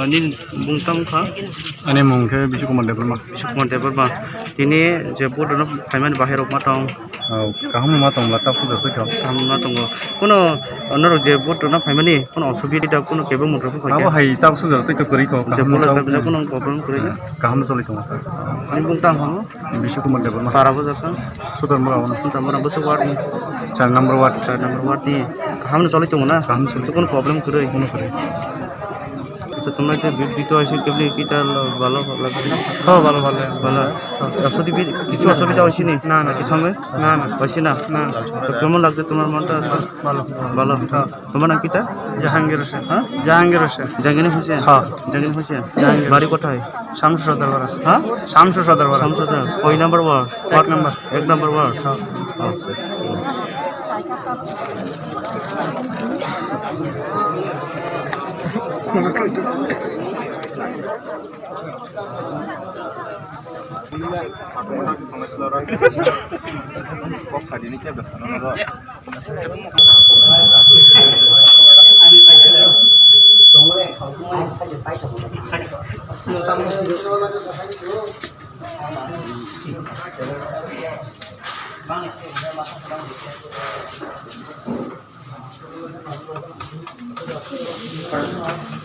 Ini bungtam kah? Ani mungkin bisa kuman dapur mah. Syukuran tebel mah. Ini jebut dalam kaiman bahaya rok matang. Kamu matang lah tak sudah tu. Kamu matang go. Kono onor jebut dalam kaiman ni kono asubi tidak kono kebel muter pun Apa hai tak sudah tu keri kau. Jebut lah tapi kono problem keri. Kamu solid tu. Ini bungtam kamu? Bisa kuman dapur mah. Para bos apa? Sudah mula. Bungtam orang besar ward ni. 4 number ward. 4 number ward ni. Kamu solid tu mana? Kamu solid. Kono problem keri. Kono keri. তোমরা যে বিদ্যুৎ হয়েছে কেবলি কিটা ভালো লাগছে না? হ্যাঁ ভালো ভালো ভালো কিছু অসুবিধা হয়েছে নি? না না কি সময় না না হয়েছে না? না তো কেমন লাগছে তোমার মনটা? ভালো ভালো। তোমার নাম কিটা? জাহাঙ্গীর হোসেন। হ্যাঁ জাহাঙ্গীর হোসেন। জাহাঙ্গীর হোসেন? হ্যাঁ জাহাঙ্গীর হোসেন। জাহাঙ্গীর। বাড়ি কোথায়? শামসু সদর বাড়া। হ্যাঁ শামসু সদর বাড়া। শামসু সদর। কয় নাম্বার ওয়ার্ড? 1 নম্বর। 1 নাম্বার ওয়ার্ড। হ্যাঁ আচ্ছা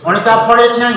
অনেক চাপ পড়েছেন